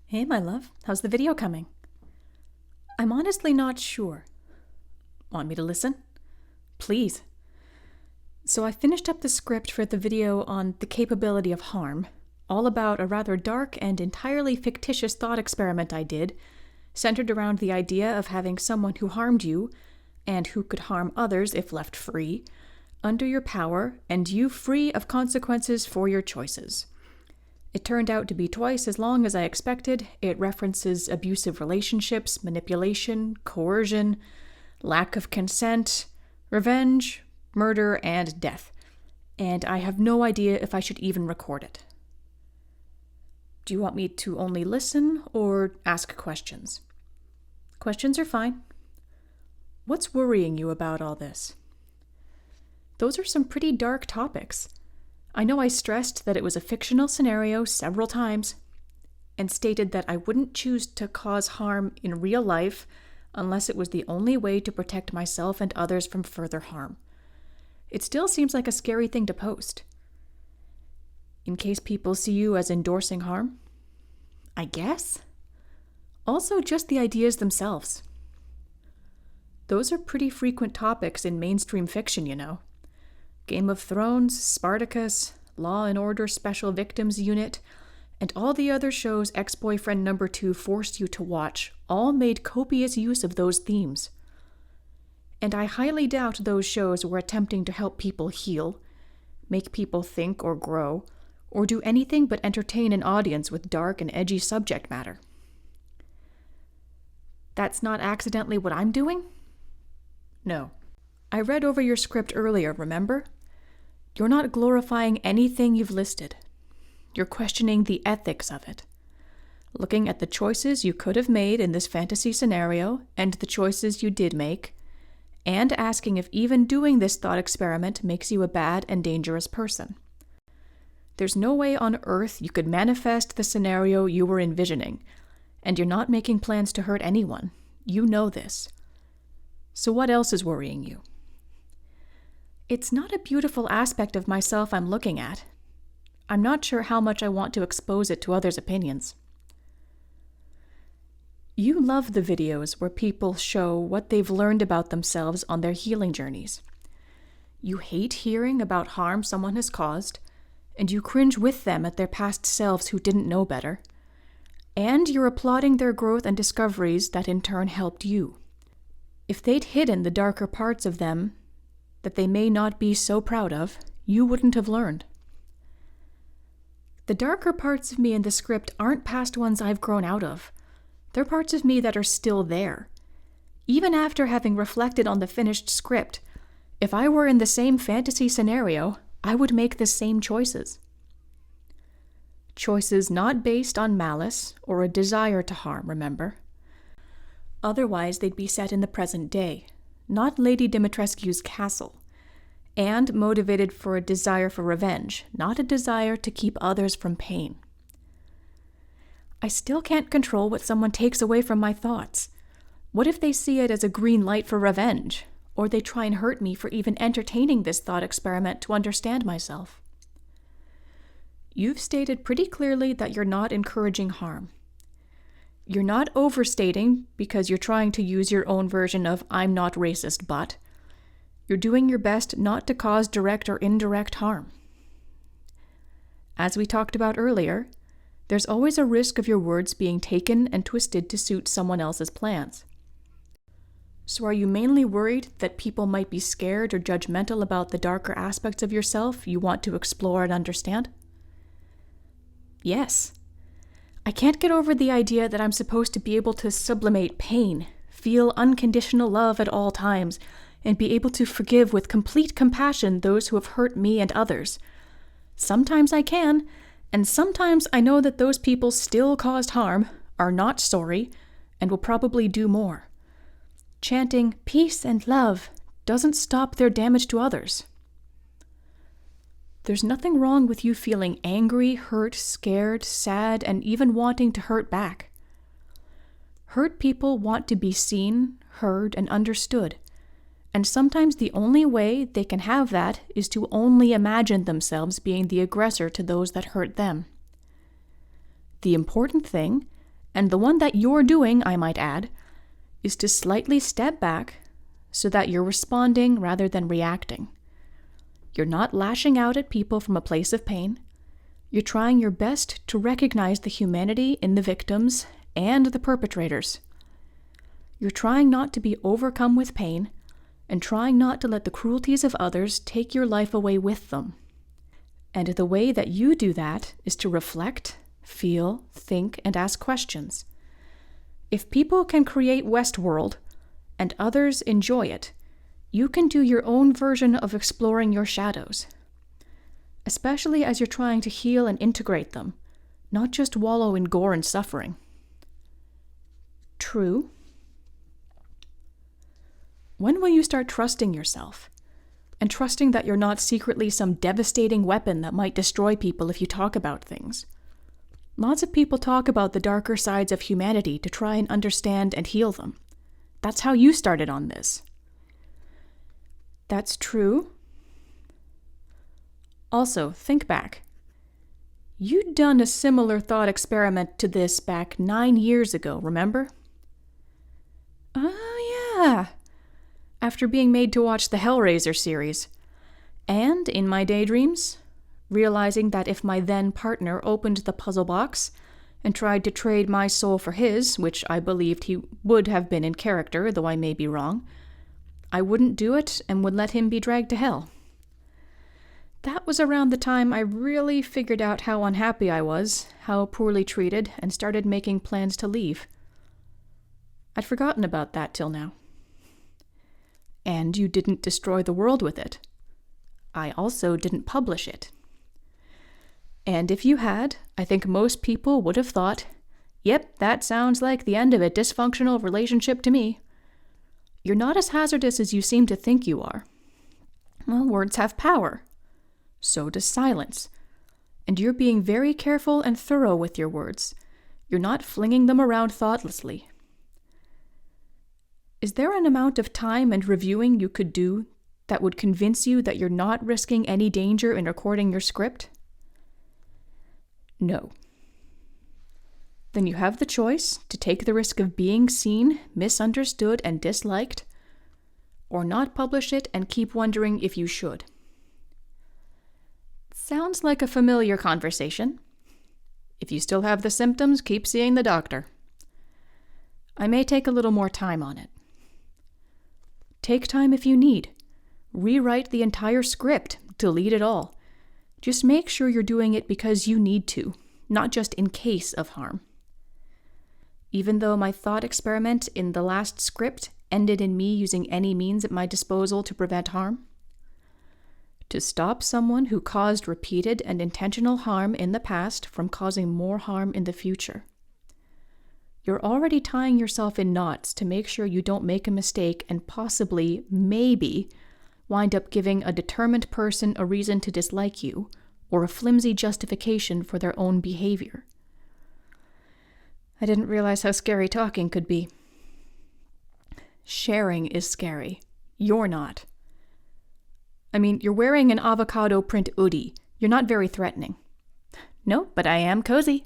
Hey, my love. How's the video coming? I'm honestly not sure. Want me to listen? Please. So I finished up the script for the video on the capability of harm, all about a rather dark and entirely fictitious thought experiment I did, centered around the idea of having someone who harmed you, and who could harm others if left free, under your power, and you free of consequences for your choices. It turned out to be twice as long as I expected. It references abusive relationships, manipulation, coercion, lack of consent, revenge, murder, and death. And I have no idea if I should even record it. Do you want me to only listen or ask questions? Questions are fine. What's worrying you about all this? Those are some pretty dark topics. I know I stressed that it was a fictional scenario several times, and stated that I wouldn't choose to cause harm in real life unless it was the only way to protect myself and others from further harm. It still seems like a scary thing to post. In case people see you as endorsing harm? I guess. Also, just the ideas themselves. Those are pretty frequent topics in mainstream fiction, you know. Game of Thrones, Spartacus, Law and Order Special Victims Unit, and all the other shows Ex-Boyfriend Number 2 forced you to watch all made copious use of those themes. And I highly doubt those shows were attempting to help people heal, make people think or grow, or do anything but entertain an audience with dark and edgy subject matter. That's not accidentally what I'm doing? No. I read over your script earlier, remember? You're not glorifying anything you've listed. You're questioning the ethics of it. Looking at the choices you could have made in this fantasy scenario and the choices you did make, and asking if even doing this thought experiment makes you a bad and dangerous person. There's no way on earth you could manifest the scenario you were envisioning, and you're not making plans to hurt anyone. You know this. So what else is worrying you? It's not a beautiful aspect of myself I'm looking at. I'm not sure how much I want to expose it to others' opinions. You love the videos where people show what they've learned about themselves on their healing journeys. You hate hearing about harm someone has caused, and you cringe with them at their past selves who didn't know better. And you're applauding their growth and discoveries that in turn helped you. If they'd hidden the darker parts of them that they may not be so proud of, you wouldn't have learned. The darker parts of me in the script aren't past ones I've grown out of. They're parts of me that are still there. Even after having reflected on the finished script, if I were in the same fantasy scenario, I would make the same choices. Choices not based on malice or a desire to harm, remember? Otherwise, they'd be set in the present day, not Lady Dimitrescu's castle, and motivated for a desire for revenge, not a desire to keep others from pain. I still can't control what someone takes away from my thoughts. What if they see it as a green light for revenge, or they try and hurt me for even entertaining this thought experiment to understand myself? You've stated pretty clearly that you're not encouraging harm. You're not overstating because you're trying to use your own version of "I'm not racist, but." You're doing your best not to cause direct or indirect harm. As we talked about earlier, there's always a risk of your words being taken and twisted to suit someone else's plans. So are you mainly worried that people might be scared or judgmental about the darker aspects of yourself you want to explore and understand? Yes. I can't get over the idea that I'm supposed to be able to sublimate pain, feel unconditional love at all times, and be able to forgive with complete compassion those who have hurt me and others. Sometimes I can, and sometimes I know that those people still caused harm, are not sorry, and will probably do more. Chanting peace and love doesn't stop their damage to others. There's nothing wrong with you feeling angry, hurt, scared, sad, and even wanting to hurt back. Hurt people want to be seen, heard, and understood, and sometimes the only way they can have that is to only imagine themselves being the aggressor to those that hurt them. The important thing And the one that you're doing, I might add, is to slightly step back so that you're responding rather than reacting. You're not lashing out at people from a place of pain. You're trying your best to recognize the humanity in the victims and the perpetrators. You're trying not to be overcome with pain and trying not to let the cruelties of others take your life away with them. And the way that you do that is to reflect, feel, think, and ask questions. If people can create Westworld and others enjoy it, you can do your own version of exploring your shadows, especially as you're trying to heal and integrate them, not just wallow in gore and suffering. True. When will you start trusting yourself? And trusting that you're not secretly some devastating weapon that might destroy people if you talk about things? Lots of people talk about the darker sides of humanity to try and understand and heal them. That's how you started on this. That's true. Also, think back. You'd done a similar thought experiment to this back 9 years ago, remember? Oh, yeah. After being made to watch the Hellraiser series. And in my daydreams, realizing that if my then partner opened the puzzle box and tried to trade my soul for his, which I believed he would have been in character, though I may be wrong, I wouldn't do it and would let him be dragged to hell. That was around the time I really figured out how unhappy I was, how poorly treated, and started making plans to leave. I'd forgotten about that till now. And you didn't destroy the world with it. I also didn't publish it. And if you had, I think most people would have thought, yep, that sounds like the end of a dysfunctional relationship to me. You're not as hazardous as you seem to think you are. Well, words have power. So does silence. And you're being very careful and thorough with your words. You're not flinging them around thoughtlessly. Is there an amount of time and reviewing you could do that would convince you that you're not risking any danger in recording your script? No. Then you have the choice to take the risk of being seen, misunderstood, and disliked, or not publish it and keep wondering if you should. Sounds like a familiar conversation. If you still have the symptoms, keep seeing the doctor. I may take a little more time on it. Take time if you need. Rewrite the entire script, delete it all. Just make sure you're doing it because you need to, not just in case of harm. Even though my thought experiment in the last script ended in me using any means at my disposal to prevent harm. To stop someone who caused repeated and intentional harm in the past from causing more harm in the future. You're already tying yourself in knots to make sure you don't make a mistake and possibly, maybe, wind up giving a determined person a reason to dislike you or a flimsy justification for their own behavior. I didn't realize how scary talking could be. Sharing is scary. You're not. I mean, you're wearing an avocado print hoodie. You're not very threatening. No, but I am cozy.